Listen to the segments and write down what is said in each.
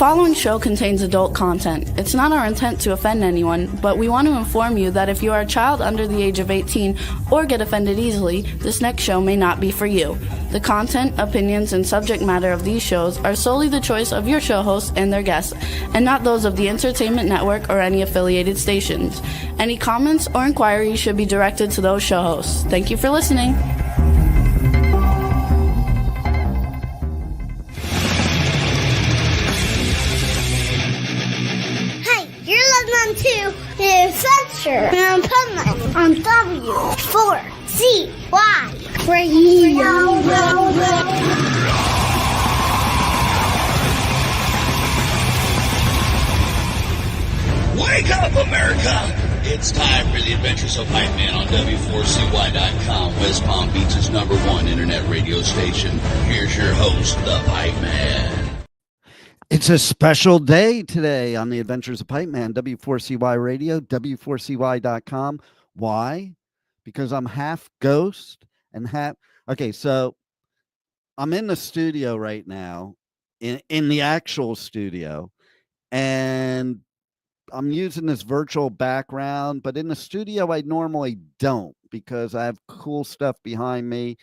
following show contains adult content. It's not our intent to offend anyone, but we want to inform you that if you are a child under the age of 18 or get offended easily, this next show may not be for you. The content, opinions, and subject matter of these shows are solely the choice of your show hosts and their guests, and not those of the Entertainment Network or any affiliated stations. Any comments or inquiries should be directed to those show hosts. Thank you for listening. To the Adventures of Pipeman on W4CY Radio. Wake up, America! It's time for the Adventures of Pipeman on W4CY.com, West Palm Beach's #1 internet radio station. Here's your host, the Pipeman. It's a special day today on the Adventures of Pipeman, W4CY Radio, W4CY.com. Why? Because I'm half ghost and half... Okay, so I'm in the studio right now, in the actual studio, and I'm using this virtual background, but in the studio I normally don't because I have cool stuff behind me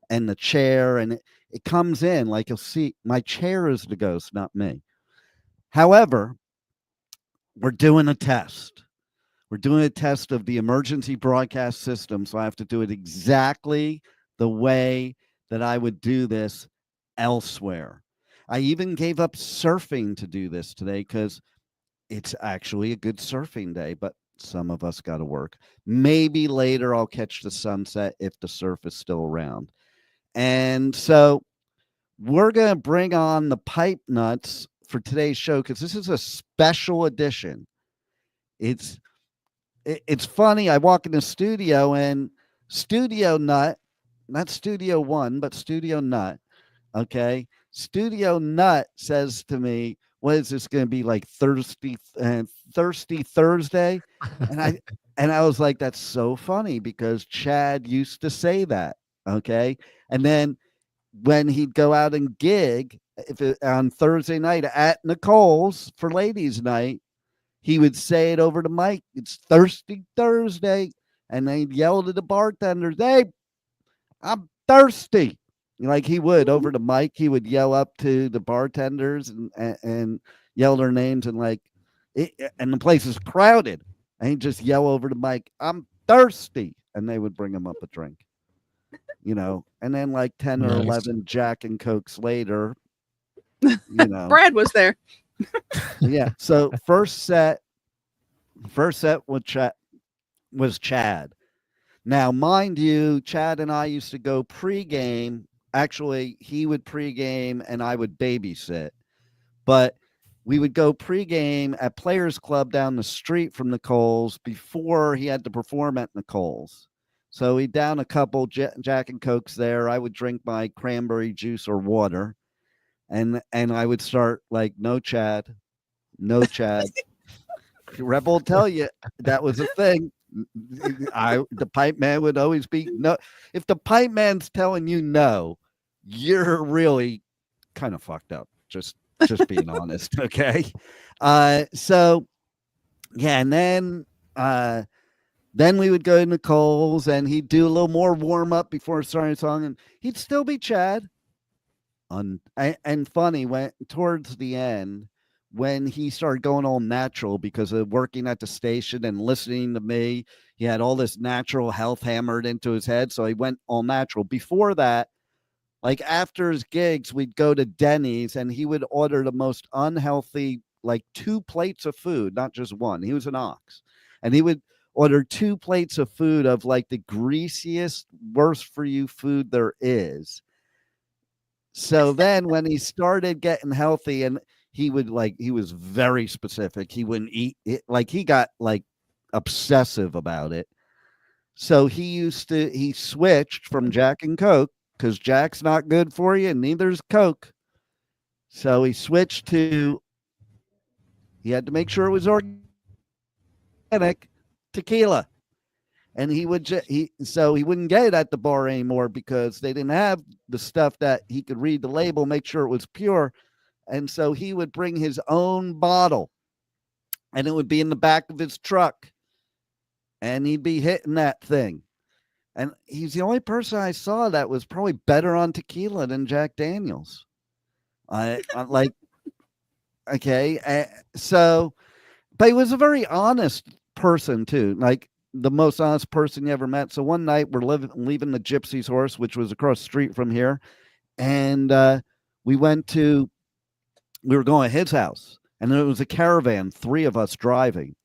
and the chair, and it comes in, like you'll see, my chair is the ghost, not me. However, we're doing a test. We're doing a test of the emergency broadcast system, so I have to do it exactly the way that I would do this elsewhere. I even gave up surfing to do this today because it's actually a good surfing day, but some of us got to work. Maybe later I'll catch the sunset if the surf is still around. And so we're going to bring on the pipe nuts for today's show because this is a special edition. It's funny. I walk in the studio and Studio Nut, not Studio One, but Studio Nut. Okay. Studio Nut says to me, what is this going to be, like Thirsty Thursday? And I was like, that's so funny because Chad used to say that. Okay. And then when he'd go out and gig on Thursday night at Nicole's for ladies night, he would say it over the mic. It's Thirsty Thursday. And they'd yell to the bartenders, hey, I'm thirsty. Like he would over the mic, he would yell up to the bartenders and yell their names and and the place is crowded. And he'd just yell over the mic, I'm thirsty. And they would bring him up a drink. And then like 10 or 11 Jack and Cokes later, Brad was there. Yeah. So first set was Chad. Now, mind you, Chad and I used to go pregame. Actually, he would pregame and I would babysit. But we would go pregame at Players Club down the street from Nicole's before he had to perform at Nicole's. So he'd down a couple Jack and Cokes there. I would drink my cranberry juice or water. And I would start like, no Chad. Rebel will tell you that was a thing. The pipe man would always be no. If the pipe man's telling you no, you're really kind of fucked up. Just being honest. Okay. So yeah. And then we would go to Nicole's and he'd do a little more warm up before starting a song, and he'd still be Chad. And funny, when towards the end, when he started going all natural because of working at the station and listening to me, he had all this natural health hammered into his head. So he went all natural. Before that, like after his gigs, we'd go to Denny's and he would order the most unhealthy, like 2 plates of food, not just one. He was an ox. And he would order 2 plates of food of like the greasiest, worst for you food there is. So then when he started getting healthy, and he was very specific. He wouldn't eat it. Like he got like obsessive about it. So he switched from Jack and Coke because Jack's not good for you and neither's Coke. So he switched he had to make sure it was organic tequila. And so he wouldn't get it at the bar anymore because they didn't have the stuff that he could read the label, make sure it was pure. And so he would bring his own bottle, and it would be in the back of his truck, and he'd be hitting that thing. And he's the only person I saw that was probably better on tequila than Jack Daniels. I like, okay. So, but he was a very honest person too. Like the most honest person you ever met. So one night we're leaving the Gypsy's Horse, which was across the street from here. And we were going to his house, and there was a caravan, 3 of us driving.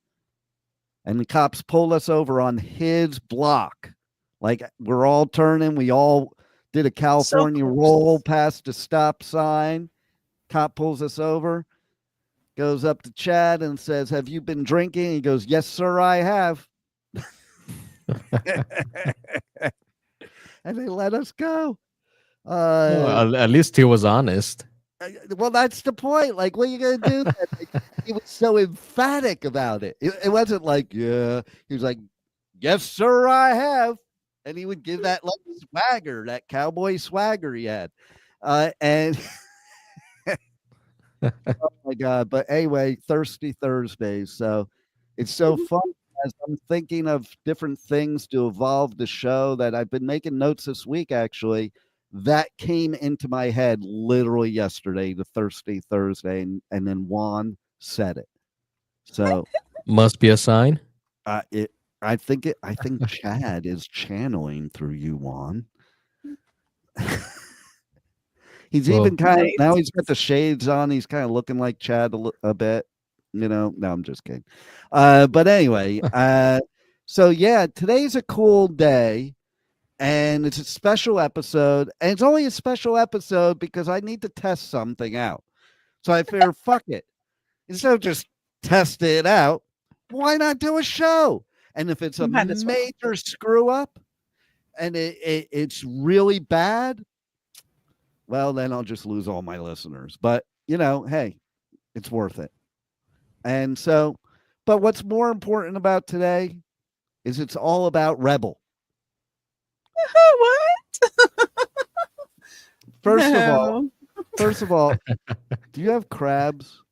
And the cops pulled us over on his block. Like we're all turning. We all did a California roll past a stop sign. Cop pulls us over, goes up to Chad and says, "Have you been drinking?" He goes, "Yes, sir, I have." And they let us go. Well, at least he was honest. Well, that's the point. Like, what are you gonna do? Like, he was so emphatic about it. It wasn't like, yeah. He was like, "Yes, sir, I have," and he would give that like swagger, that cowboy swagger he had, and oh my God! But anyway, Thirsty Thursdays. So it's so fun as I'm thinking of different things to evolve the show that I've been making notes this week. Actually, that came into my head literally yesterday, the Thirsty Thursday, and then Juan said it. So must be a sign. I think Chad is channeling through you, Juan. He's even kind of now he's got the shades on. He's kind of looking like Chad a bit, No, I'm just kidding. But anyway, so yeah, today's a cool day. And it's a special episode, and it's only a special episode because I need to test something out. So I figure, fuck it. Instead of just test it out, why not do a show? And if it's a major screw up and it's really bad, well, then I'll just lose all my listeners. But, hey, it's worth it. And so, but what's more important about today is it's all about Rebel. What? First of all, do you have crabs?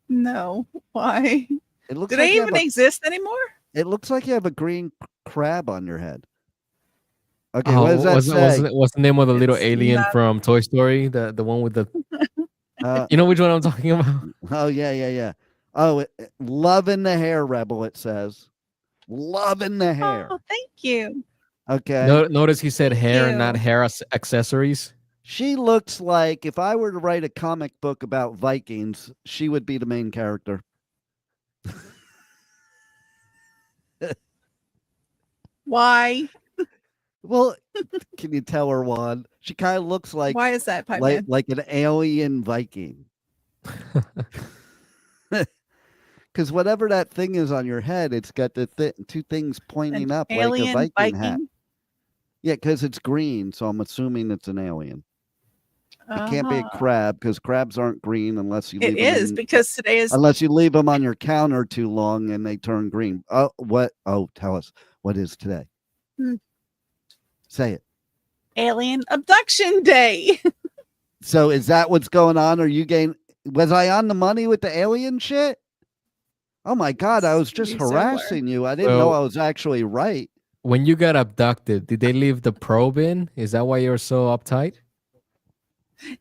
No. Why? It looks Do like they even exist anymore? It looks like you have a green crab on your head. Okay, what does that say? What's the name of the little alien from Toy Story? The one with the you know which one I'm talking about? Oh yeah. Oh, loving the hair, Rebel, it says. Loving the hair. Oh, thank you. Okay. Notice he said hair and not hair accessories. She looks like if I were to write a comic book about Vikings, she would be the main character. Why? Well, can you tell her, Juan? She kind of looks like why is that, Pipeman? like an alien Viking. Because whatever that thing is on your head, it's got the 2 things pointing up like a Viking hat. Yeah, because it's green, so I'm assuming it's an alien. It can't be a crab because crabs aren't green unless you. It is because today is unless you leave them on your counter too long and they turn green. Oh, what? Oh, tell us what is today. Say it. Alien Abduction Day. So is that what's going on? Are you was I on the money with the alien shit? Oh my God, I was just harassing you. I didn't know I was actually right. When you got abducted, did they leave the probe in? Is that why you're so uptight?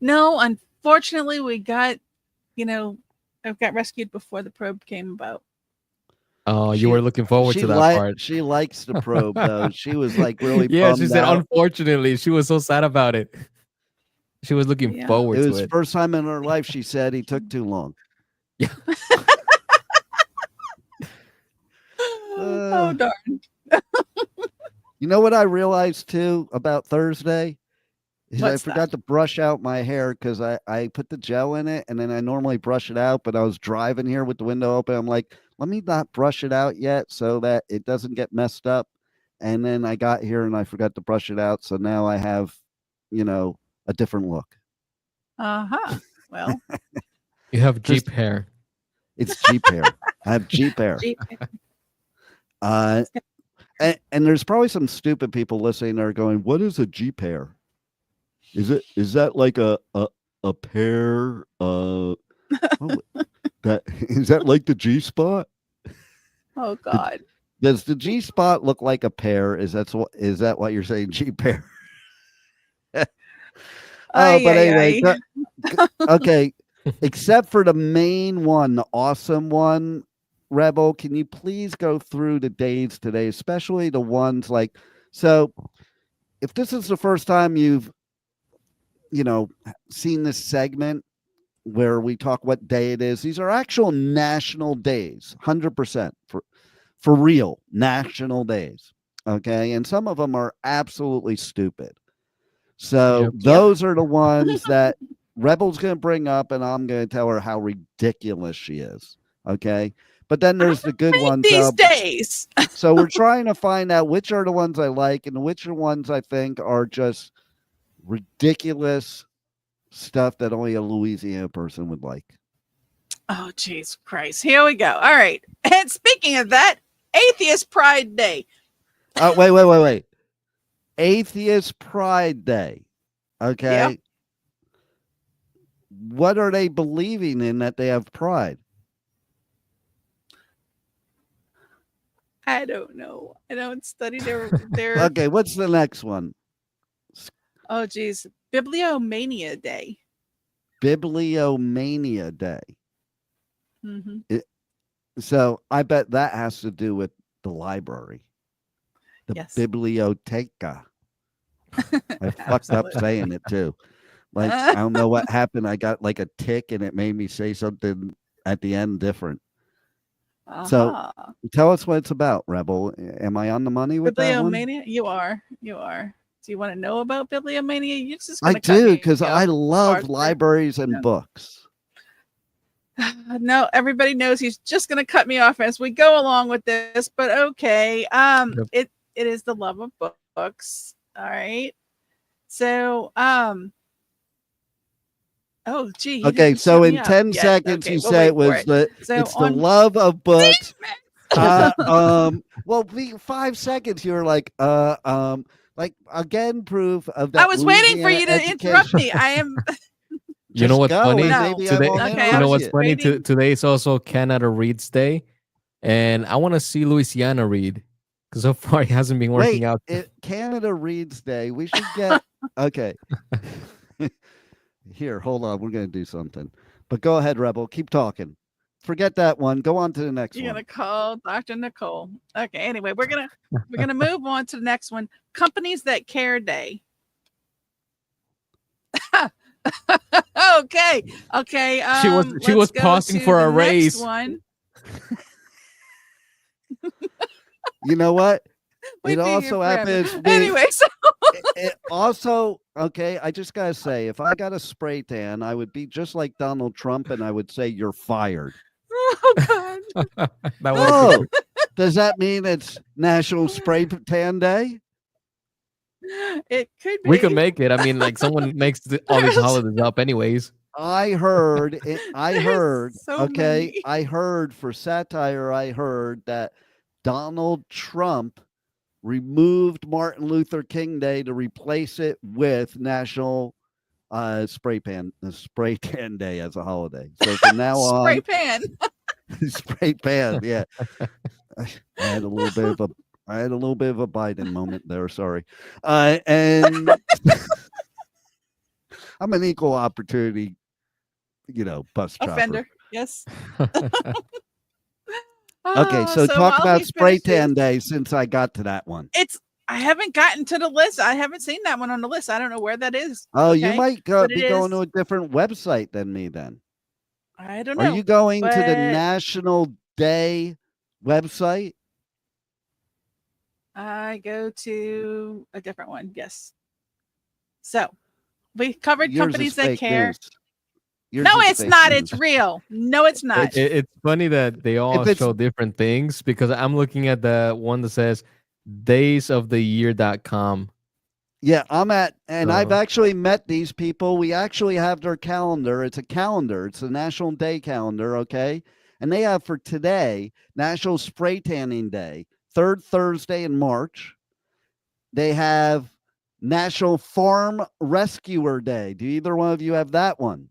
No, unfortunately, we got, I got rescued before the probe came about. Oh, you were looking forward to that part. She likes the probe, though. She was like really yeah, she said, out. Unfortunately, she was so sad about it. She was looking forward to it. It was the first time in her life she said he took too long. Yeah. Oh, darn. You know what I realized, too, about Thursday? Is I forgot to brush out my hair because I put the gel in it, and then I normally brush it out, but I was driving here with the window open. I'm like, let me not brush it out yet so that it doesn't get messed up. And then I got here and I forgot to brush it out. So now I have, a different look. Uh-huh. Well. You have Jeep hair. It's Jeep hair. I have Jeep hair. Jeep hair. And there's probably some stupid people listening that are going, what is a Jeep hair? Is that like a a pear. That is that like the G spot? Oh God. Does the G spot look like a pear? Is that what you're saying? G pear. Oh, but anyway, okay. Except for the main one, the awesome one, Rebel, can you please go through the days today, especially the ones like, so if this is the first time you've, seen this segment where we talk what day it is, these are actual national days, 100% for real national days. Okay. And some of them are absolutely stupid. So those are the ones that Rebel's going to bring up, and I'm going to tell her how ridiculous she is. Okay. But then there's the good ones these days. So we're trying to find out which are the ones I like and which are ones I think are just ridiculous stuff that only a Louisiana person would like. Oh, jeez Christ. Here we go. All right. And speaking of that, Atheist Pride Day. Wait. Atheist Pride Day. Okay. Yep. What are they believing in that they have pride? I don't know. I don't study their Okay, what's the next one? Oh, geez. Bibliomania Day. Bibliomania Day. Mm-hmm. So I bet that has to do with the library. The biblioteca. I fucked up saying it too. Like, I don't know what happened. I got like a tick and it made me say something at the end different. So tell us what it's about, Rebel. Am I on the money with that one? Bibliomania? You are. Do you want to know about Bibliomania? You just I do, because I love libraries and books. No, everybody knows he's just going to cut me off as we go along with this, but okay. It is the love of books. All right. So, oh, gee. Okay, so in 10 seconds, you say it was it's the love of books. Well, 5 seconds, you were like again, proof of that. I was waiting for you to interrupt me. I am. You know what's funny? Today, you know what's funny? Today is also Canada Reads Day, and I want to see Louisiana read because so far he hasn't been working out. Canada Reads Day. We should get okay. Here, hold on. We're gonna do something, but go ahead, Rebel. Keep talking. Forget that one. Go on to the next one. You're gonna call Dr. Nicole. Okay. Anyway, we're gonna move on to the next one. Companies That Care Day. Okay. She was pausing for a raise. One. You know what? It also happens. Anyway, so it also, okay, I just gotta say, if I got a spray tan, I would be just like Donald Trump, and I would say you're fired. Oh God. Does that mean it's National Spray Tan Day? It could be. We could make it. I mean, like someone makes all these holidays up, anyways. I heard. So okay, many. I heard for satire. I heard that Donald Trump removed Martin Luther King Day to replace it with National Spray Tan Day as a holiday. So from now on, spray pan. Spray pan. Yeah, I had a little bit of a Biden moment there. Sorry, and I'm an equal opportunity, bus chopper. Offender. Yes. Okay, so talk about Spray Tan Day since I got to that one. I haven't gotten to the list. I haven't seen that one on the list. I don't know where that is. Oh, okay? You might be going to a different website than me then. I don't know. Are you going to the National Day website? I go to a different one. Yes. So we covered companies that care. No, it's not. It's real. No, it's not. It's funny that they all show different things because I'm looking at the one that says daysoftheyear.com. Yeah, I've actually met these people. We actually have their calendar. It's a calendar. It's a National Day calendar, okay? And they have for today, National Spray Tanning Day, third Thursday in March. They have National Farm Rescuer Day. Do either one of you have that one?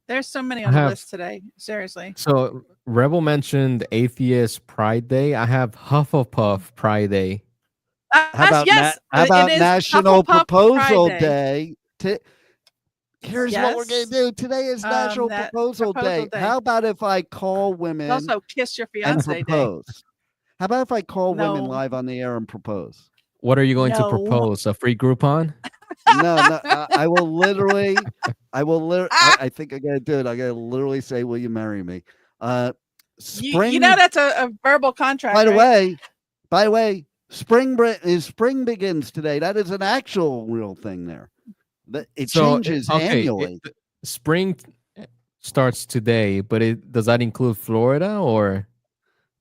There's so many I on the have. list today. Seriously. So Rebel mentioned Atheist Pride Day. I have Hufflepuff Pride Day. Yes, How it about is National Hufflepuff Proposal Pride Day? Here's what we're gonna Yes. do. Today is National That Proposal proposal Day. day. How about if I call It's women also Kiss Your and Fiance Day. propose? How about if I call women No. live on the air and propose? What are you going to No. propose? A free Groupon? No, I will literally, Ah! I think I gotta do it. I gotta literally say, "Will you marry me?" You know that's a verbal contract, By the right? way, spring begins today. That is an actual real thing there. It So changes okay, annually. spring starts today, but does that include Florida or?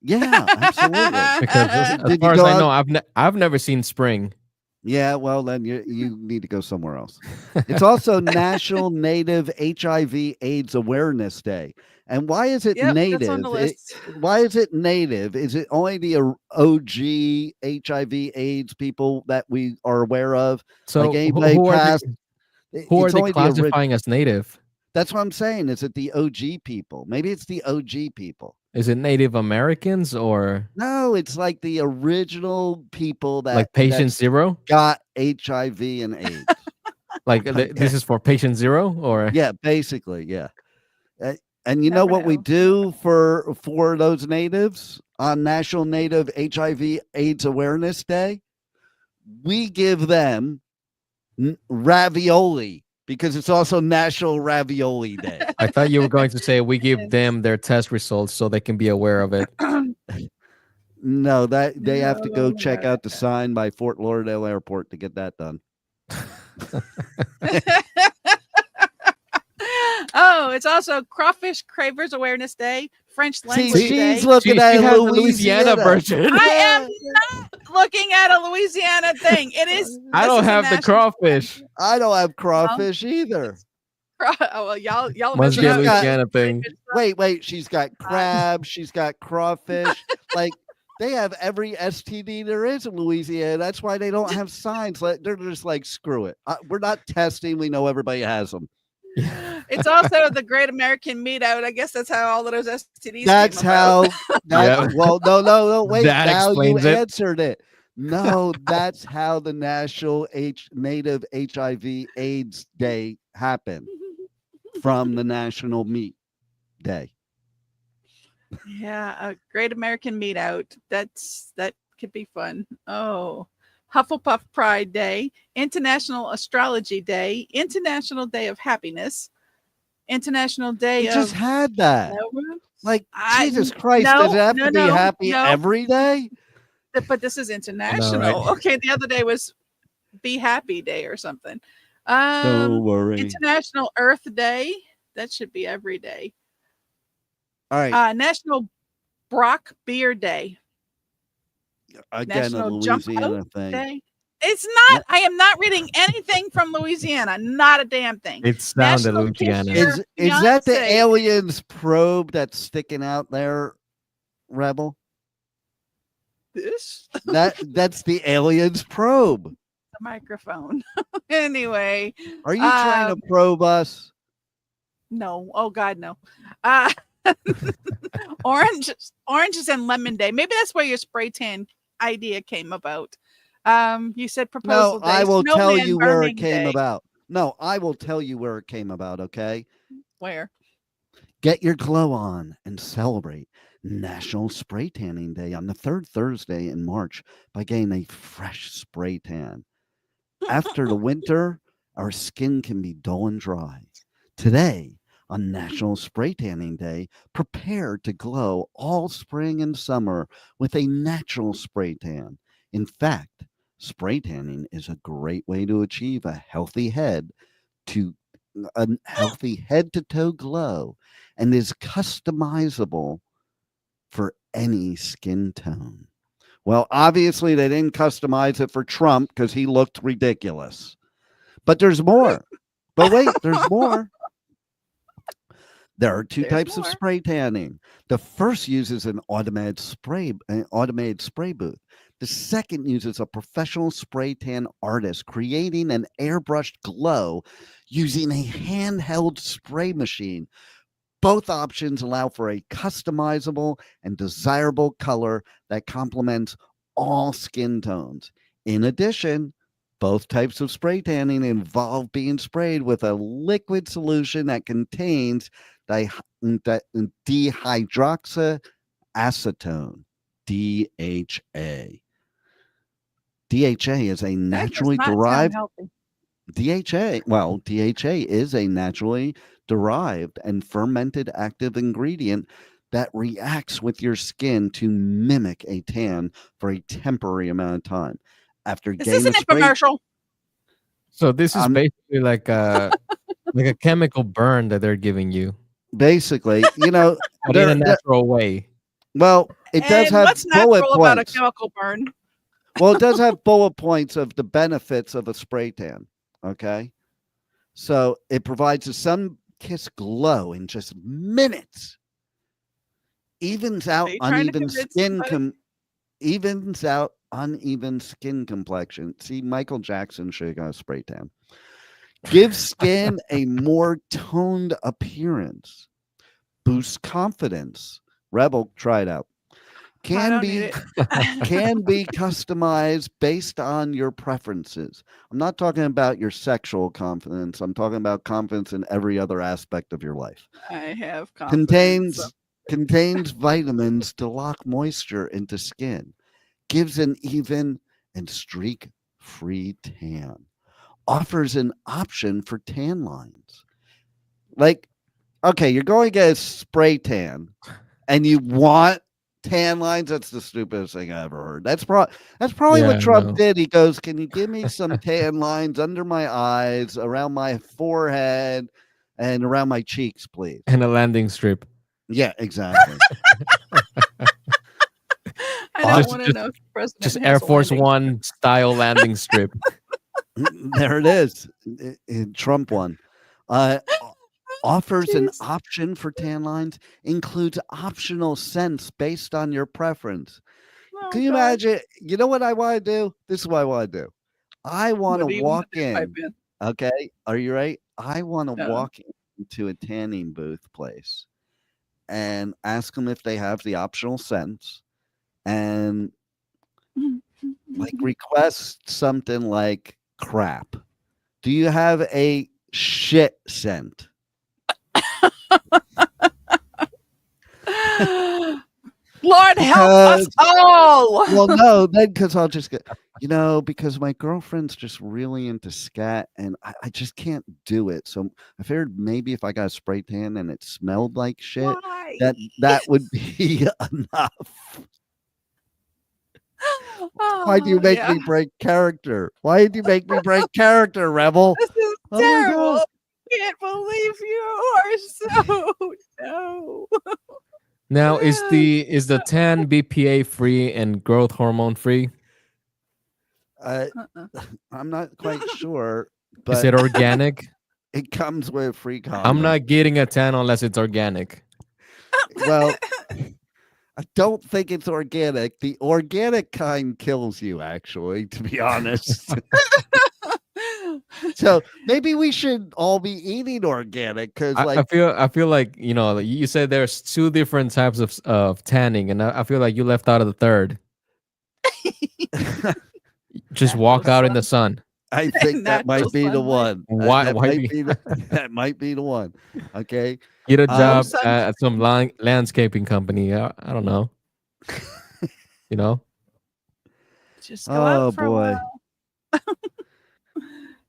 Yeah, absolutely. Because as Did you far as go I know, out? I've never seen spring. Yeah, well then you need to go somewhere else. It's also National Native HIV/AIDS Awareness Day. And why is it Yep, that's on the native? list. Why is it native? Is it only the OG HIV/AIDS people that we are aware of? Like So anybody past? who are It's they only the original. classifying as native? That's what I'm saying. Is it the OG people? Maybe it's the OG people. Is it Native Americans or No, it's like the original people like that patient zero? got HIV and AIDS. Like this is for patient zero or? Yeah, basically, yeah. And you know Never what we know. do for those natives on National Native HIV/AIDS Awareness Day? We give them ravioli because it's also National Ravioli Day. I thought you were going to say we give them their test results so they can be aware of it. No, that they have to go check out the sign by Fort Lauderdale Airport to get that done. Oh, it's also Crawfish Cravers Awareness Day, French Language See, Day. she's looking at She has the Louisiana version. I am not looking at a Louisiana thing. It is. I don't have the crawfish. I don't have crawfish either. Oh, well, y'all Must be a missing out. Louisiana thing. Wait, she's got crab, she's got crawfish. Like they have every STD there is in Louisiana. That's why they don't have signs. They're just like, screw it. We're not testing. We know everybody has them. It's also the Great American Meat Out. I guess that's how all of those STDs. That's came about. how. Well, no. Wait, That now you explains it. answered it. No, that's how the National Native HIV/AIDS Day happened from the National Meat Day. Yeah, a Great American Meat Out. That could be fun. Oh, Hufflepuff Pride Day, International Astrology Day, International Day of Happiness, International Day You of. just had that. Like, Jesus Christ, no, does it have no, to be no, happy no. every day? But this is international. right? Okay, the other day was Be Happy Day or something. Don't worry. International Earth Day. That should be every day. All right. National Brock Beer Day. Again, National a Jump Louisiana Out thing. Day. It's not. I am not reading anything from Louisiana. Not a damn thing. It sounded National Kiss Louisiana. Your Is that the Fiancé. aliens probe that's sticking out there, Rebel? This That's the aliens probe. the microphone. Anyway, Are you trying to probe us? no. Oh God, no. Oranges and lemon day. Maybe that's where your spray tan idea came about. You said proposal No, day. I will tell snowman you where it burning came day. about. No, I will tell you where it came about, okay? Where? Get your glow on and celebrate National Spray Tanning Day on the third Thursday in March by getting a fresh spray tan. After the winter, our skin can be dull and dry. Today, on National Spray Tanning Day, prepare to glow all spring and summer with a natural spray tan. In fact, spray tanning is a great way to achieve a healthy head to toe glow and is customizable for any skin tone. Well, obviously they didn't customize it for Trump because he looked ridiculous. But there's more. But wait, there's more. There are two types of spray tanning. The first uses an automated spray booth. The second uses a professional spray tan artist creating an airbrushed glow using a handheld spray machine. Both options allow for a customizable and desirable color that complements all skin tones. In addition, both types of spray tanning involve being sprayed with a liquid solution that contains dihydroxyacetone, DHA. DHA is a That does naturally not sound derived healthy. DHA is a naturally derived and fermented active ingredient that reacts with your skin to mimic a tan for a temporary amount of time. After Is getting this the an spray, infomercial? So this is I'm basically like a chemical burn that they're giving you, basically, but in a there. natural way. Well, it does And have what's bullet natural about a points. chemical burn? Well, it does have bullet points of the benefits of a spray tan. Okay. So it provides a sun-kissed glow in just minutes. Evens Are out you trying to uneven convince skin somebody? evens out uneven skin complexion. See, Michael Jackson should have got a spray tan. Gives skin a more toned appearance. Boosts confidence. Rebel, try it out. I Can don't need be it. can be customized based on your preferences. I'm not talking about your sexual confidence. I'm talking about confidence in every other aspect of your life. I have confidence. Contains vitamins to lock moisture into skin. Gives an even and streak-free tan. Offers an option for tan lines. Like, okay, you're going to get a spray tan and you want tan lines. That's the stupidest thing I ever heard. That's probably Yeah, what I Trump know. did. He goes, "Can you give me some tan lines under my eyes, around my forehead, and around my cheeks, please?" And a landing strip. Yeah, exactly. I don't Just, want to just, know if the president just has Air a Force landing. One style landing strip. There it is. Trump one. Offers an Jeez. option for tan lines, includes optional scents based on your preference. Oh, Can you God. imagine? You know what I want to do? This is what I want to do. I want to What do you want walk to do, in. Pipeman? Okay. Are you ready? I want to No. walk into a tanning booth place and ask them if they have the optional scents and like request something like crap. Do you have a shit scent? Lord help us all. Well, no, then because I'll just get, because my girlfriend's just really into scat and I just can't do it. So I figured maybe if I got a spray tan and it smelled like shit, Why? that would be enough. Why do you Oh, make yeah. me break character? Why did you make me break character, Rebel? This is Oh my terrible. God. I can't believe you are so no. Now is the tan BPA free and growth hormone free? Uh-uh. I'm not quite sure, Is but it organic? it comes with a free condom. I'm not getting a tan unless it's organic. Well, I don't think it's organic. The organic kind kills you, actually, to be honest. So maybe we should all be eating organic because, I feel like you said there's two different types of tanning, and I feel like you left out of the third. Just walk out in the sun. I think that might Natural be the sunlight. one. Why? That Why might be, be that might be the one. Okay. get a job sun- at some landscaping company? I don't know. You know. Just go Oh out for a boy, while.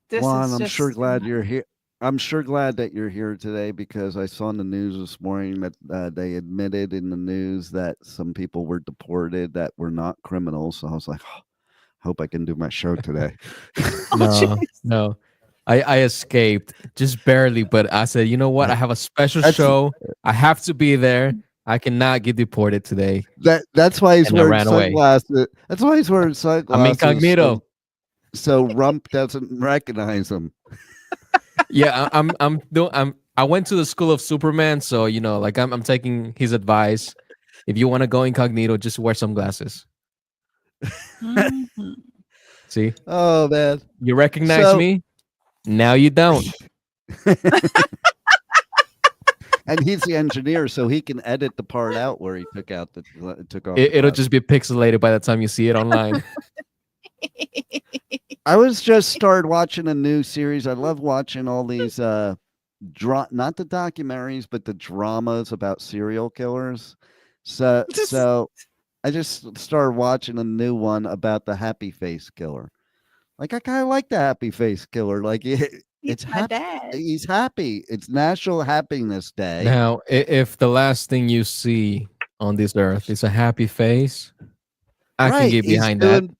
This Juan, is I'm just sure glad you're here. I'm sure glad that you're here today because I saw in the news this morning that they admitted in the news that some people were deported that were not criminals. So I was like, oh, hope I can do my show today. No, no. I escaped just barely, but I said, you know what? I have a special That's- show. I have to be there. I cannot get deported today. That's why he's And I wearing ran away. sunglasses. That's why he's wearing I'm sunglasses. incognito. So Rump doesn't recognize him. Yeah, I went to the school of Superman, so I'm taking his advice. If you want to go incognito, just wear some glasses. Mhm. See, Oh man. you recognize So me. Now you don't. and he's the engineer, so he can edit the part out where he took off the It'll glasses. just be pixelated by the time you see it online. I was just started watching a new series. I love watching all these not the documentaries, but the dramas about serial killers. So I just started watching a new one about the happy face killer. Like I kind of like the happy face killer. Like it's He's my happy. dad. He's happy. It's National Happiness Day. Now, if the last thing you see on this earth is a happy face, I can Right. get He's behind that. doing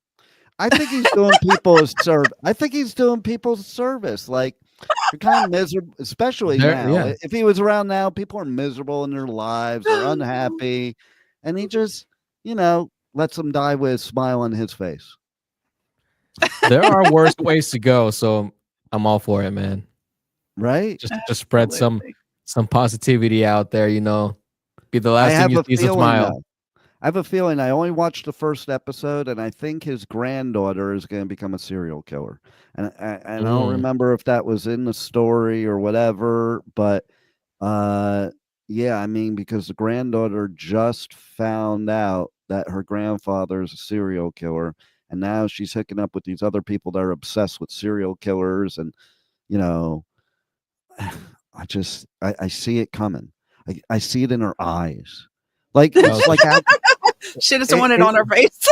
I think he's doing people a I think he's doing people a service. Like you're kind of miserable, especially now. Yeah. If he was around now, people are miserable in their lives, they're unhappy, and he just, lets them die with a smile on his face. There are worse ways to go, so I'm all for it, man. Right? Just spread Absolutely. some positivity out there, Be the I last thing have you a see is a feeling smile. though. I have a feeling I only watched the first episode, and I think his granddaughter is going to become a serial killer. And I don't Mm. remember if that was in the story or whatever, but yeah, I mean, because the granddaughter just found out that her grandfather is a serial killer, and now she's hooking up with these other people that are obsessed with serial killers, and you know, I see it coming. I see it in her eyes. Like Well, it's like She doesn't it, want it it, on her face.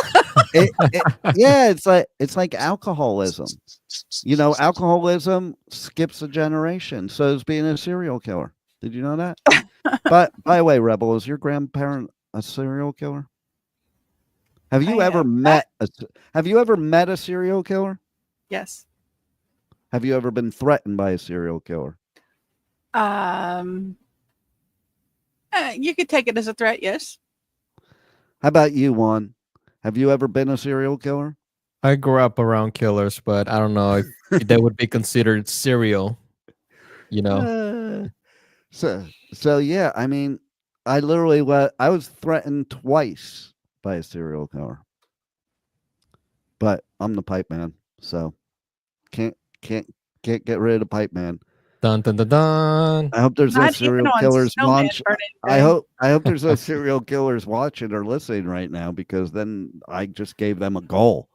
yeah, it's like alcoholism. Alcoholism skips a generation. So is being a serial killer. Did you know that? But by the way, Rebel, is your grandparent a serial killer? Have you I ever am. have you ever met a serial killer? Yes. Have you ever been threatened by a serial killer? You could take it as a threat. Yes. How about you, Juan? Have you ever been a serial killer? I grew up around killers, but I don't know if they would be considered serial, Uh, so yeah, I mean, I was threatened twice by a serial killer. But I'm the pipe man, so can't get rid of the pipe man. Dun dun dun dun. I hope there's no Not even serial on killers Snowman watch. burning I day. hope there's no serial killers watching or listening right now, because then I just gave them a goal.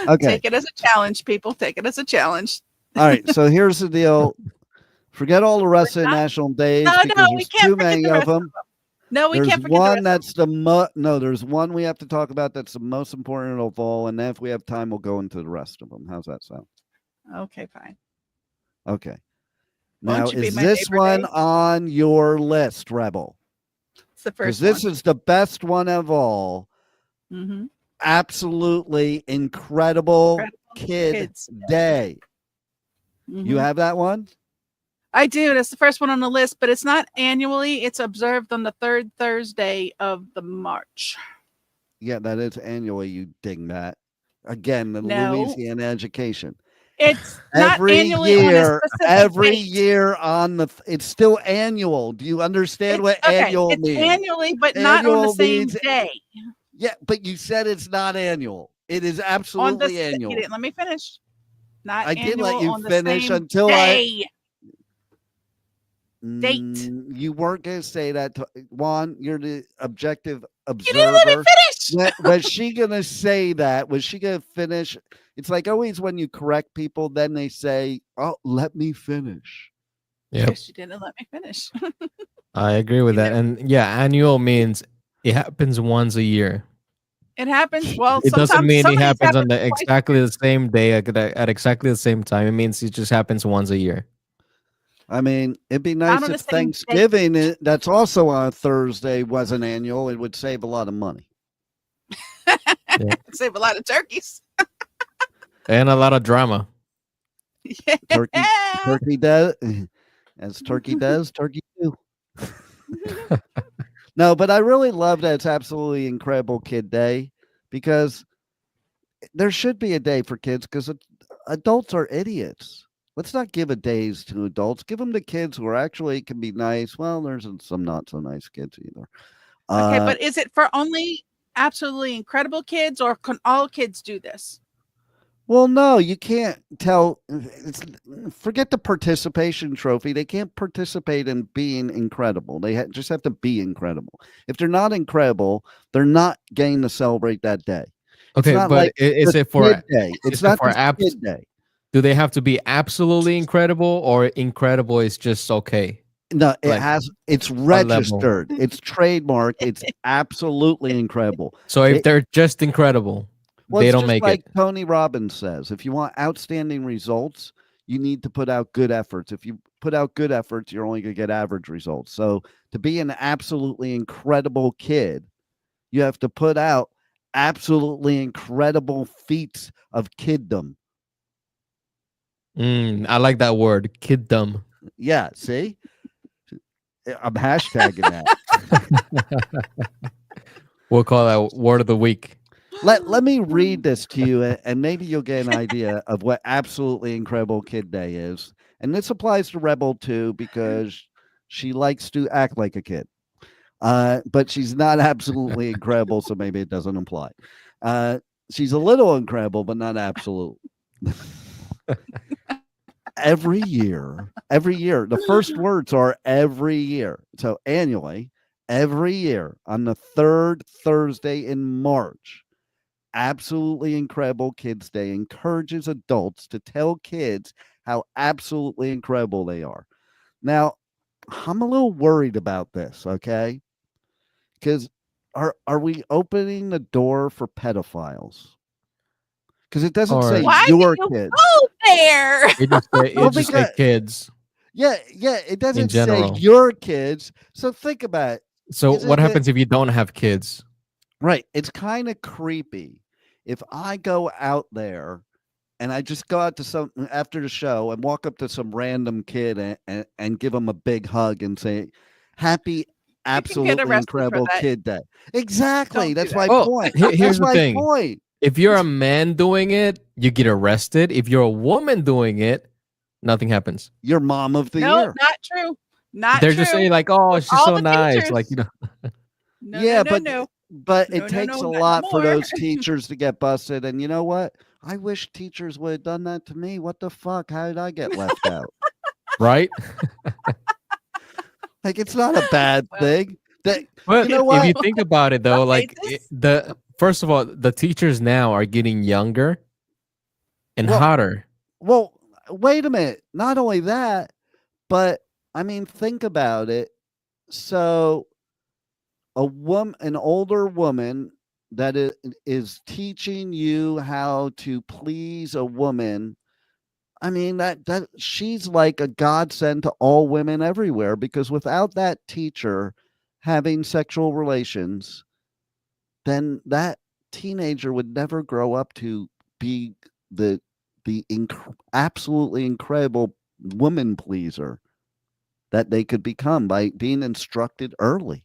Okay. Take it as a challenge, people. Take it as a challenge. All right. So here's the deal. Forget all the rest of the national days, No, because we there's can't too forget many the of rest of them. No, we There's can't forget one the rest. that's no, there's one we have to talk about that's the most important of all, and then if we have time, we'll go into the rest of them. How's that sound? Okay, fine. Okay. Won't Now, you be is my this neighbor, one Dave? on your list, Rebel? It's the Because first this one. is the best one of all. Mm-hmm. Absolutely incredible, Incredible Kid Kids Day. Mhm. You have that one? I do. That's the first one on the list, but it's not annually. It's observed on the third Thursday of the March. Yeah, that is annually, you dingbat. Again, the No. Louisiana education. It's not Every annually on a year, specific date. it's still annual. Do you understand what Okay, annual it's means? annually, but not on the Annual same means- day. Yeah, but you said it's not annual. It is On the absolutely you annual. didn't let me finish. Not I did annual let you on the finish same until day. Date. You weren't going to say that. Juan, you're the objective You didn't let me observer. finish. Was she going to say that? Was she going to finish? It's like always when you correct people, then they say, "Oh, let me finish." Yep. Yes, you didn't let me finish. I agree with that. And yeah, annual means it happens once a year. It happens. Well, It doesn't sometimes mean some it of these happens on happen the twice. exactly the same day at exactly the same time. It means it just happens once a year. I mean, it'd be Not nice on the if same Thanksgiving, that's also on a Thursday, wasn't annual. It would save a lot of money. Save a lot of turkeys. And a lot of drama. Yeah. Turkey does, as turkey does, turkey do. No, but I really love that it's absolutely incredible Kid Day, because there should be a day for kids, because adults are idiots. Let's not give a days to adults. Give them to kids who are actually can be nice. Well, there's some not so nice kids either. Okay, but is it for only absolutely incredible kids, or can all kids do this? Well, no, you can't tell. Forget the participation trophy. They can't participate in being incredible. They just have to be incredible. If they're not incredible, they're not getting to celebrate that day. It's Okay, not but like is the it for kid day. It's is it not for the kid day. do they have to be absolutely incredible, or incredible is just okay? No, Like it's what level? registered. It's trademarked. It's absolutely incredible. So if they're just incredible, Well, they it's don't just make it. like Tony Robbins says, if you want outstanding results, you need to put out good efforts. If you put out good efforts, you're only going to get average results. So to be an absolutely incredible kid, you have to put out absolutely incredible feats of kiddom. I like that word, kiddom. Yeah, see? I'm hashtagging that. We'll call that word of the week. Let me read this to you, and maybe you'll get an idea of what absolutely incredible kid day is. And this applies to Rebel too, because she likes to act like a kid. But she's not absolutely incredible, so maybe it doesn't apply. She's a little incredible, but not absolute. every year, the first words are every year. So annually, every year on the third Thursday in March, Absolutely Incredible Kids Day encourages adults to tell kids how absolutely incredible they are. Now, I'm a little worried about this, okay? Because are we opening the door for pedophiles? Because it doesn't Or say Why your do you kids. go there? Well, it just say because kids yeah, it in doesn't say general. your kids. So think about it. So what Isn't it happens if you don't have kids? right? It's kind of creepy if I go out there and I just go out to some after the show and walk up to some random kid and give him a big hug and say, "Happy, You can get absolutely arrested for incredible that. kid day." Exactly. Don't do That's that. my Well, point. here's That's the my thing. point. If you're a man doing it, you get arrested. If you're a woman doing it, nothing happens. Your mom of the No, year. not true. Not They're just true. saying like, "Oh, With she's all so the nice." Like, teachers. No, no, Yeah, no, no. but No, it no, takes no, a not lot for anymore. those teachers to get busted. And you know what? I wish teachers would have done that to me. What the fuck? How did I get left out? right? Like it's not a bad Well, thing. That But you know if you what? think about it though, okay, like the first of all, the teachers now are getting younger and Well, hotter. well, wait a minute. Not only that, but I mean, think about it. So an older woman that is teaching you how to please a woman. I mean that she's like a godsend to all women everywhere because without that teacher having sexual relations, then that teenager would never grow up to be the absolutely incredible woman pleaser that they could become by being instructed early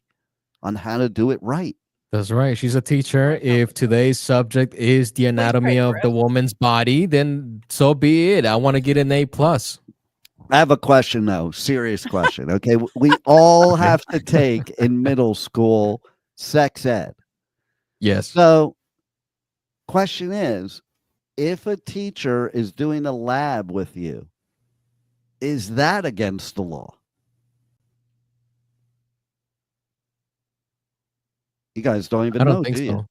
on how to do it right. That's right. She's a teacher. If today's subject is the please anatomy pray for of the us. woman's body, then so be it. I want to get an A+. I have a question though, serious question. Okay, we all Okay. have to take in middle school sex ed. Yes. So, question is, if a teacher is doing a lab with you, is that against the law? You guys don't I even don't know, think do you? so.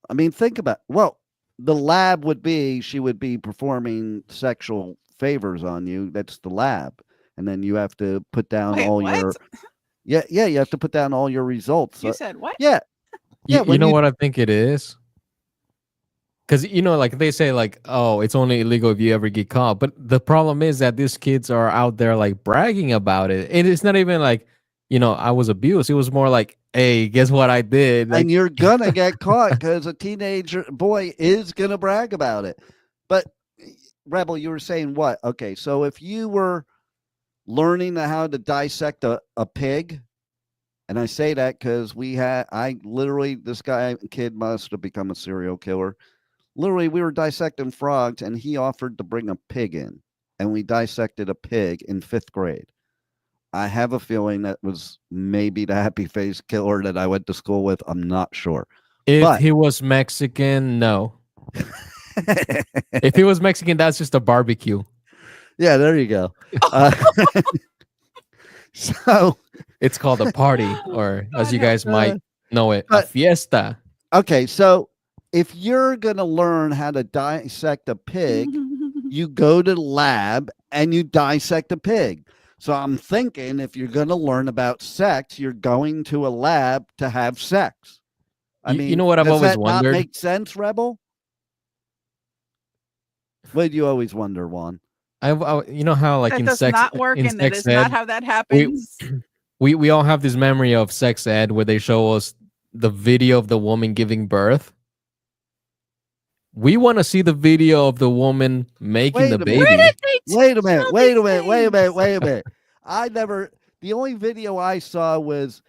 I mean, think about the lab would be she would be performing sexual favors on you. That's the lab. And then you have to put down Wait, all what? your you have to put down all your results. You said what? Yeah. Yeah, You when know you what I think it is? Because like they say, like, oh, it's only illegal if you ever get caught. But the problem is that these kids are out there like bragging about it. And it's not even like, I was abused. It was more like, hey, guess what I did? Like, and you're gonna get caught because a teenager boy is gonna brag about it. But Rebel, you were saying what? Okay, so if you were learning how to dissect a pig, and I say that because I literally, this kid must have become a serial killer. Literally, we were dissecting frogs, and he offered to bring a pig in, and we dissected a pig in 5th grade. I have a feeling that was maybe the happy face killer that I went to school with. I'm not sure. If But he was Mexican, no. If he was Mexican, that's just a barbecue. yeah, there you go. Uh, so It's called a party, or as you guys might know it, a but- fiesta. okay, so if you're gonna learn how to dissect a pig, you go to the lab and you dissect a pig. So I'm thinking if you're going to learn about sex, you're going to a lab to have sex. I mean, You know what I've does always that not wondered? make sense, Rebel? What do you always wonder, Juan? You know how like That in does sex not work, in and that sex is not ed, how that happens. we all have this memory of sex ed where they show us the video of the woman giving birth. We want to see the video of the woman making Wait the a minute. baby. Where did they Wait a show minute. these Wait a minute. Wait a things? minute. Wait a minute. The only video I saw was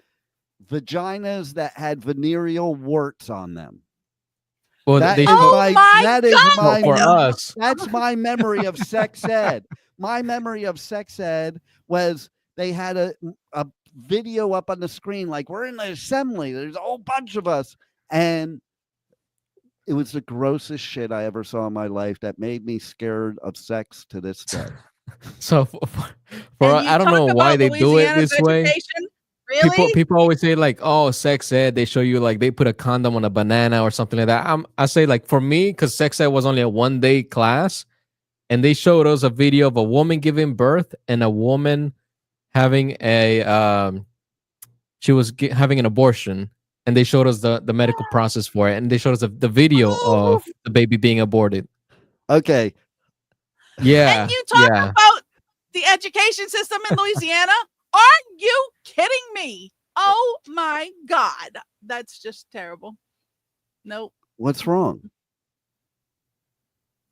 vaginas that had venereal warts on them. Well, That they is show, Oh my that is God! my for us. That's my memory of sex ed. My memory of sex ed was they had a video up on the screen, like we're in the assembly. There's a whole bunch of us. And it was the grossest shit I ever saw in my life that made me scared of sex to this day. So And you I don't know talk why about they do it Louisiana's this way. education? Really? People always say like, oh, sex ed, they show you like they put a condom on a banana or something like that. I say like for me, because sex ed was only a 1 day class, and they showed us a video of a woman giving birth and a woman having having an abortion, and they showed us the medical process for it, and they showed us the video Oh. of the baby being aborted. Okay. Yeah, And you talk yeah. about the education system in Louisiana? Aren't you kidding me? Oh my God. That's just terrible. Nope. What's wrong?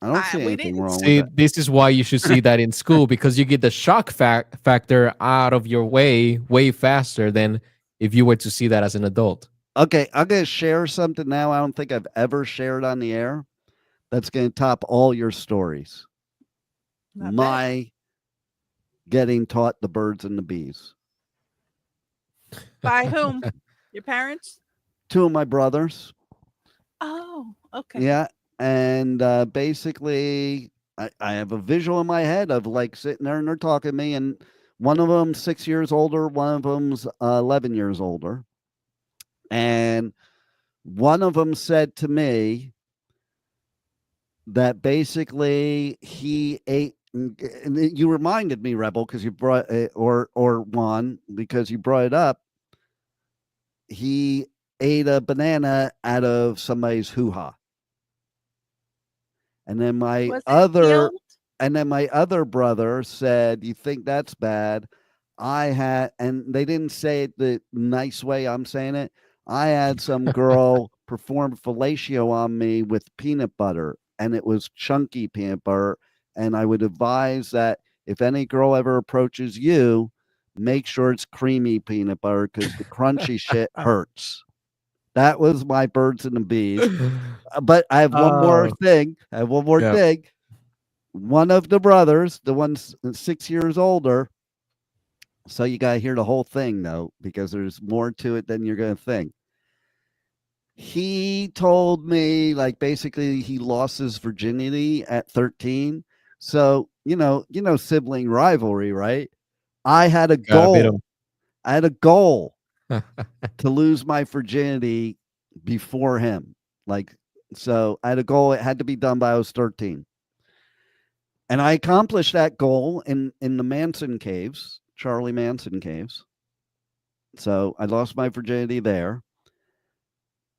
I don't see we anything didn't wrong See, with that. this is why you should see that in school, because you get the shock factor out of your way faster than if you were to see that as an adult. Okay, I'm going to share something now I don't think I've ever shared on the air that's going to top all your stories. Not bad. My getting taught the birds and the bees. By whom? Your parents? Two of my brothers. Oh, okay. Yeah. And basically, I have a visual in my head of like sitting there and they're talking to me. And one of them 6 years older, one of them's 11 years older. And one of them said to me that basically he ate. And you reminded me, Rebel, because you brought or Juan, because you brought it up. He ate a banana out of somebody's hoo-ha. And then my Was it other peeled? and then my other brother said, "You think that's bad?" And they didn't say it the nice way I'm saying it. I had some girl perform fellatio on me with peanut butter, and it was chunky peanut butter. And I would advise that if any girl ever approaches you, make sure it's creamy peanut butter because the crunchy shit hurts. That was my birds and the bees. But I have one more Oh. thing. I have one more Yeah. thing. One of the brothers, the one 6 years older. So you got to hear the whole thing, though, because there's more to it than you're going to think. He told me, like, basically he lost his virginity at 13. So, you know, sibling rivalry, right? I had a Gotta beat goal. 'em. I had a goal to lose my virginity before him. Like, so I had a goal. It had to be done by I was 13. And I accomplished that goal in the Manson caves, Charlie Manson caves. So I lost my virginity there.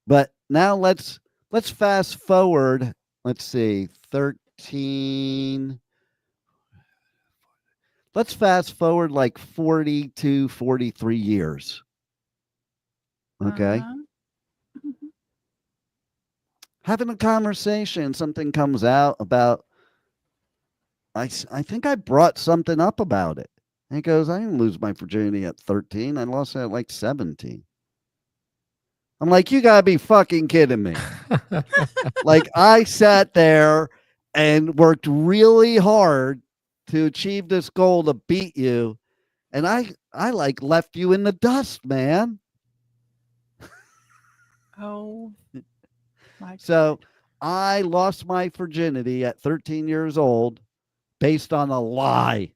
But now let's fast forward. Let's see, 13. Let's fast forward like 40 to 43 years. Okay. Uh-huh. Having a conversation, something comes out about, I think I brought something up about it. And he goes, I didn't lose my virginity at 13. I lost it at like 17. I'm like, you gotta be fucking kidding me. Like, I sat there and worked really hard to achieve this goal to beat you. And I like left you in the dust, man. Oh my So I lost my virginity at 13 years old based on a lie.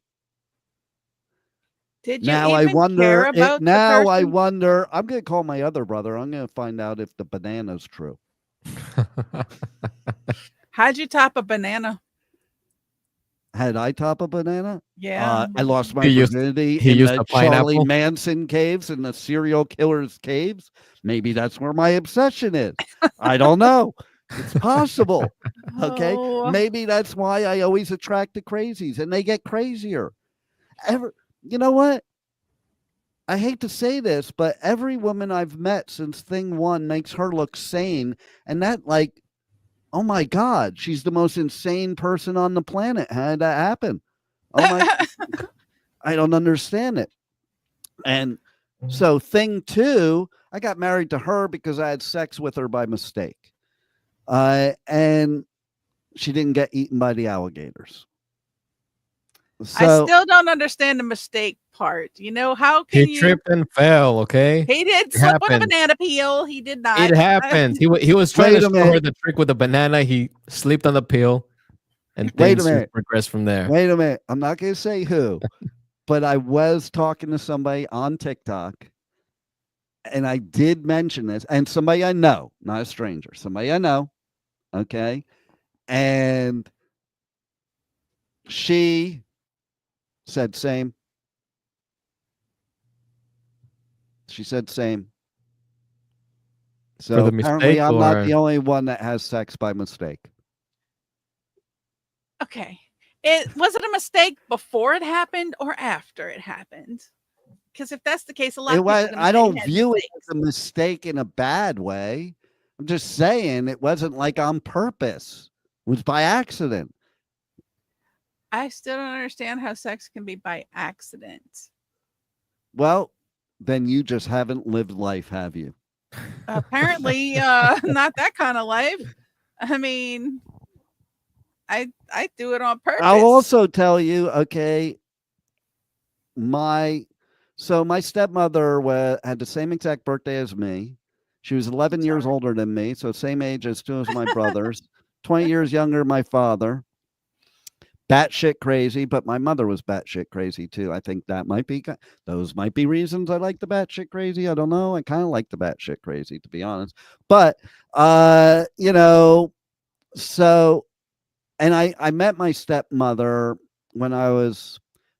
Did you Now I even care wonder about the now I person? wonder, I'm going to call my other brother. I'm going to find out if the banana's true. How'd you top a banana? Had I top a banana? Yeah. I lost my He used- virginity he in used the a Charlie pineapple? Manson caves and the serial killer's caves. Maybe that's where my obsession is. I don't know. It's possible. Okay. Oh, Maybe that's why I always attract the crazies and they get crazier. You know what? I hate to say this, but every woman I've met since thing one makes her look sane. And that, like, oh my God, she's the most insane person on the planet. How did that happen? Oh my, I don't understand it. And so, thing two, I got married to her because I had sex with her by mistake. And she didn't get eaten by the alligators. I So, still don't understand the mistake part. You know, how He can you? tripped and fell. Okay, He did It slip on a happens. banana peel. He did not. It happens. He was trying Wait to a show her minute. the trick with the banana. He slipped on the pill, and Wait a things just minute. progressed from there. Wait a minute. I'm not going to say who, but I was talking to somebody on TikTok and I did mention this, and somebody I know, not a stranger, somebody I know. Okay. And she said same. She said same. For So the apparently mistake, I'm not or the only one that has sex by mistake. Okay. Was it a mistake before it happened or after it happened? Because if that's the case, a lot It of people was, are going to I say don't he had view it mistakes. as a mistake in a bad way. I'm just saying it wasn't like on purpose. It was by accident. I still don't understand how sex can be by accident. Well, then you just haven't lived life, have you? Apparently, not that kind of life. I mean, I do it on I'll purpose. also tell you, okay, my stepmother had the same exact birthday as me. She was 11 years Sorry. older than me, so same age as two of my brothers, 20 years younger than my father. Batshit crazy, but my mother was batshit crazy too. I think those might be reasons I like the batshit crazy. I don't know. I kind of like the batshit crazy, to be honest. But so, and I met my stepmother when I was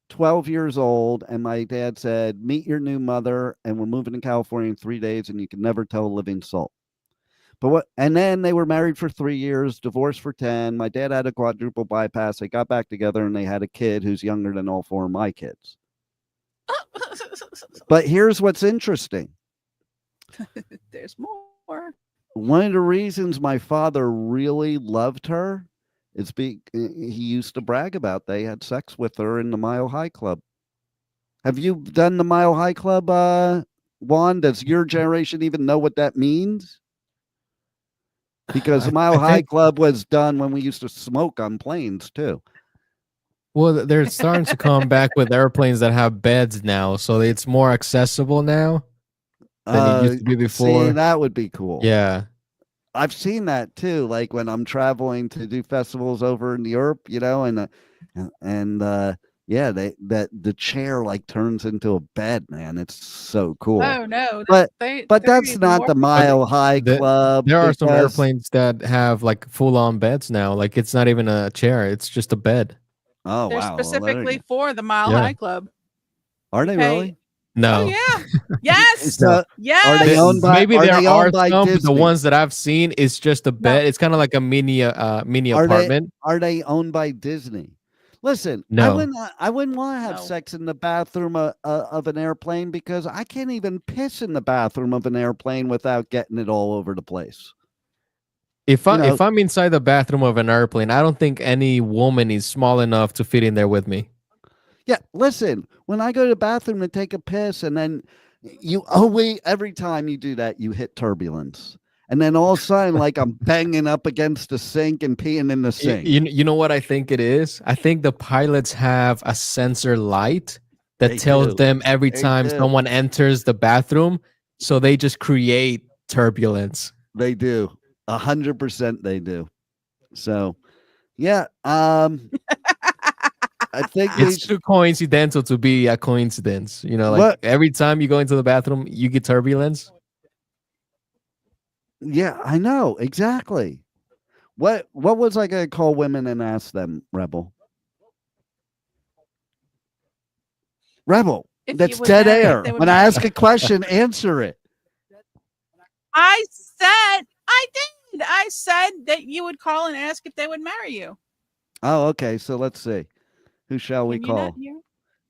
12 years old, and my dad said, "Meet your new mother, and we're moving to California in 3 days, and you can never tell a living soul." And then they were married for 3 years, divorced for 10. My dad had a quadruple bypass. They got back together and they had a kid who's younger than all four of my kids. But here's what's interesting. There's more. One of the reasons my father really loved her is he used to brag about they had sex with her in the Mile High Club. Have you done the Mile High Club, Juan? Does your generation even know what that means? Because the Mile High Club was done when we used to smoke on planes too. Well, they're starting to come back with airplanes that have beds now, so it's more accessible now than it used to be before. See, that would be cool. Yeah. I've seen that too. Like when I'm traveling to do festivals over in Europe, yeah, the chair like turns into a bed, man. It's so cool. Oh no, But they're that's even not more- the Mile High Club. There are some because- airplanes that have like full-on beds now. Like it's not even a chair; it's just a bed. Oh They're wow! Well, there you specifically go. for the Mile Yeah. High Club. Are they Hey, really? No. Oh yeah. Yes. So, Yes. Are they owned by- Maybe are there they are owned by some, but the Disney? ones that I've seen is just a bed. It's kind of like a mini apartment. Are they owned by Disney? Listen, No. I wouldn't want to have No. sex in the bathroom of an airplane because I can't even piss in the bathroom of an airplane without getting it all over the place. If You know- if I'm inside the bathroom of an airplane, I don't think any woman is small enough to fit in there with me. Yeah, listen, when I go to the bathroom to take a piss and then every time you do that, you hit turbulence. And then all of a sudden, like I'm banging up against the sink and peeing in the sink. You know what I think it is? I think the pilots have a sensor light that They tells do. them every They time do. someone enters the bathroom, so they just create turbulence. They do. 100% they do. So, yeah. I think we It's too coincidental to be a coincidence. You know, like what every time you go into the bathroom, you get turbulence. yeah, I know. Exactly. What was I gonna call women and ask them, Rebel? Rebel. If you That's would dead marry, if air. they would When I marry ask you. a question, answer it. I said, I did. I said that you would call and ask if they would marry you. Oh, okay. So let's see. Who shall we Can you not call? hear?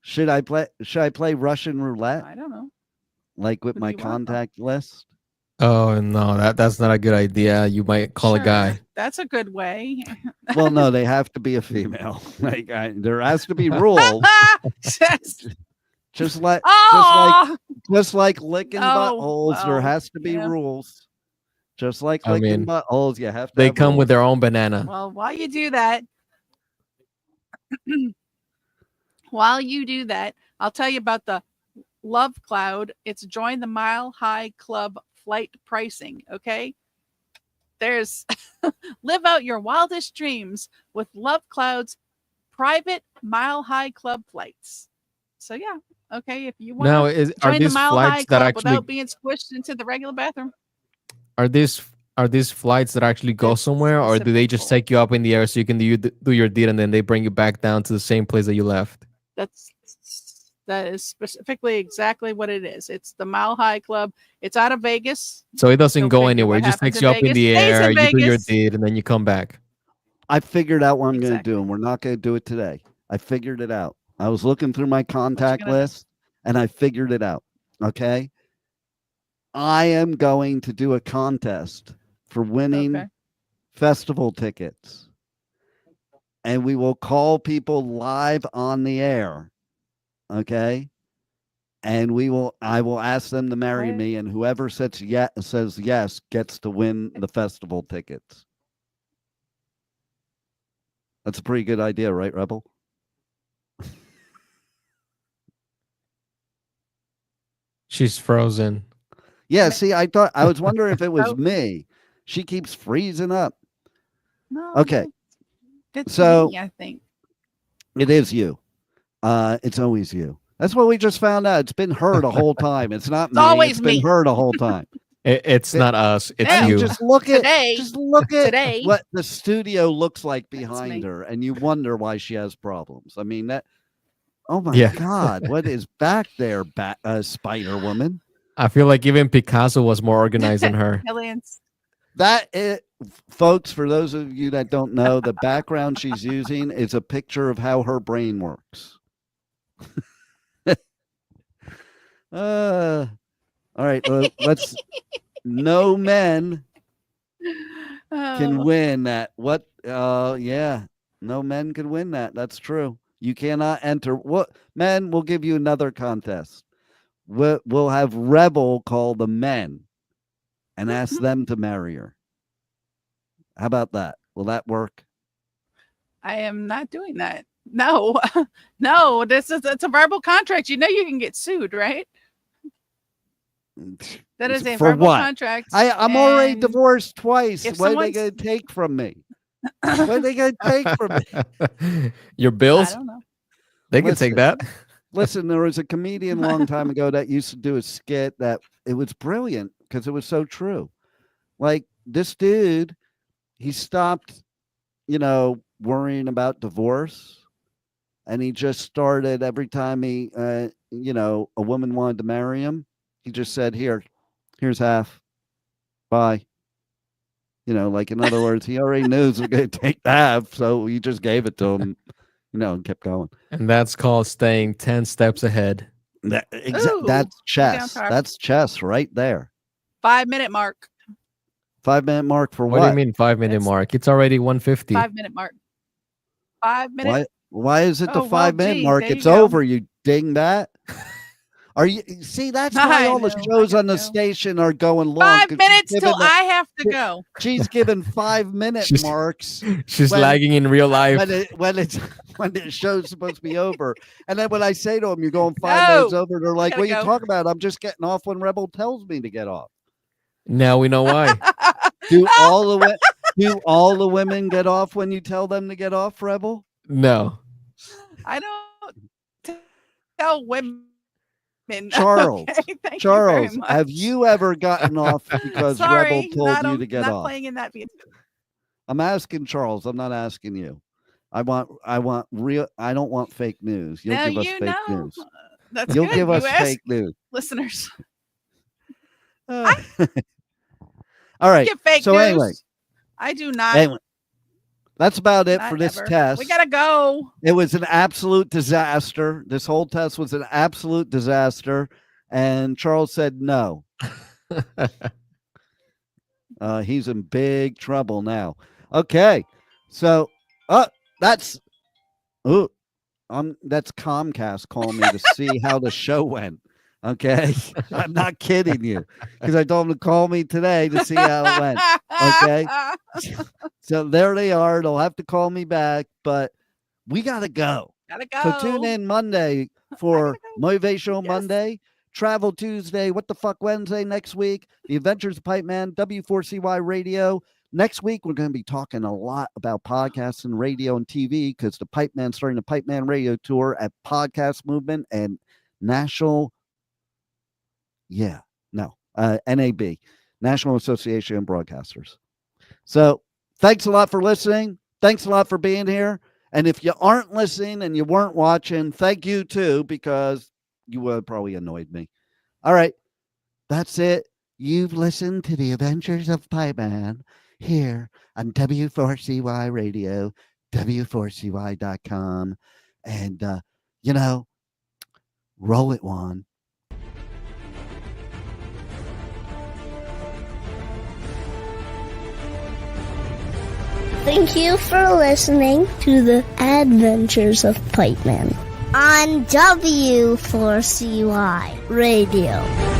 Should I play Russian roulette I don't know. like with Who do my you want? contact list? Oh no, that's not a good idea. You might call a guy. That's a good way. Well, no, they have to be a female. There has to be rules. Just- Just like oh, just like licking oh, buttholes, there well, has to be yeah. rules. Just like I licking mean, buttholes, you have to they have come with rules. their own banana. Well, while you do that, I'll tell you about the Love Cloud. It's join the Mile High Club flight pricing. Okay. There's live out your wildest dreams with Love Cloud's private Mile High Club flights. So yeah, okay. If you want Now, to are join the these Mile High flights that Club actually without being squished into the regular bathroom, are these flights that actually go It's somewhere, or do they just reciprocal. take you up in the air so you can do your deed and then they bring you back down to the same place that you left? That is specifically exactly what it is. It's the Mile High Club. It's out of Vegas. So it doesn't Go go figure anywhere. It what just happens takes in you up in Vegas the stays air. in You do your Vegas. deed, and then you come back. I figured out what I'm going to do, Exactly. and we're not going to do it today. I figured it out. I was looking through my contact gonna do? list, and I figured it out. Okay, I am going to do a contest for winning Okay. festival tickets, and we will call people live on the air. Okay, and I will ask them to marry Right. me, and whoever says yes gets to win the festival tickets. That's a pretty good idea, right, Rebel? She's frozen. Yeah, see, I was wondering if it was Oh. me. She keeps freezing up. No. Okay. It's So- me, I think. It is you. It's always you. That's what we just found out. It's been her the whole time. It's not me. always It's been me. her the whole time. It's not us. It's Yeah. I mean, you. just look at Today. what the studio looks like me. behind her, and you wonder why she has problems. I mean that. Oh my Yeah. God, what is back there, Spider Woman? I feel like even Picasso was more organized than her. Aliens. Folks, for those of you that don't know, the background she's using is a picture of how her brain works. All right, let's. No men can Oh, win that. What? Yeah, no men can win that. That's true. You cannot enter. What men? We'll give you another contest. We'll have Rebel call the men and ask them to marry her. How about that? Will that work? I am not doing that. No, no. It's a verbal contract. You know you can get sued, right? That is a For verbal what? contract. I'm already and divorced twice. if What are they someone's- going to take from me? What are they going to take from me? Your I bills? don't know. They can take Listen. that. Listen, there was a comedian a long time ago that used to do a skit that it was brilliant because it was so true. Like this dude, he stopped, worrying about divorce, and he just started every time a woman wanted to marry him, he just said, here's half, bye. Like in other words, he already knows we're going to take the half, so he just gave it to him, and kept going. And that's called staying 10 steps ahead. Ooh, That's down chess. to our- That's chess right there. 5-minute mark. 5-minute mark for What what? do you mean 5-minute That's- mark? It's already 150. 5-minute mark. 5 minutes. Why is it the Oh, well, 5-minute gee, mark? there you It's go. over, you dingbat. Are you see? That's why I all the know, shows I on the know. station are going long. 5 'cause minutes she's till given I have to go. She's given 5-minute She's- marks She's when- lagging in real life. when the show's supposed to be over. And then when I say to them, "You're going 5 minutes No, over," they're like, gotta "What are you go. talking about? I'm just getting off when Rebel tells me to get off." Now we know why. Do all the women get off when you tell them to get off, Rebel? No. I don't tell women. Charles, Okay, thank you very Charles, much. have you ever gotten off because Rebel Sorry, told you to get not off? playing in that. I'm asking Charles. I'm not asking you. I want real. I don't want fake news. You'll Now give us you fake know. news. That's You'll good. give us You ask fake news. listeners. All right. Get fake So news. anyway, I do not. anyway, that's about it not for this ever. test. We gotta go. It was an absolute disaster. This whole test was an absolute disaster. And Charles said no. He's in big trouble now. Okay. So that's Comcast calling me to see how the show went. Okay. I'm not kidding you. Because I told them to call me today to see how it went. Okay. So there they are. They'll have to call me back, but we gotta go. Gotta go. So tune in Monday for go. Motivational Yes. Monday, Travel Tuesday, What the Fuck Wednesday next week, The Adventures of Pipeman, W4CY Radio. Next week, we're going to be talking a lot about podcasts and radio and TV because the Pipeman's starting the Pipeman Radio Tour at Podcast Movement and National, NAB, National Association of Broadcasters. So thanks a lot for listening. Thanks a lot for being here. And if you aren't listening and you weren't watching, thank you too, because you would have probably annoyed me. All right. That's it. You've listened to the Adventures of Pipeman here on W4CY Radio, W4CY.com. And, roll it, Juan. Thank you for listening to the Adventures of Pipeman on W4CY Radio.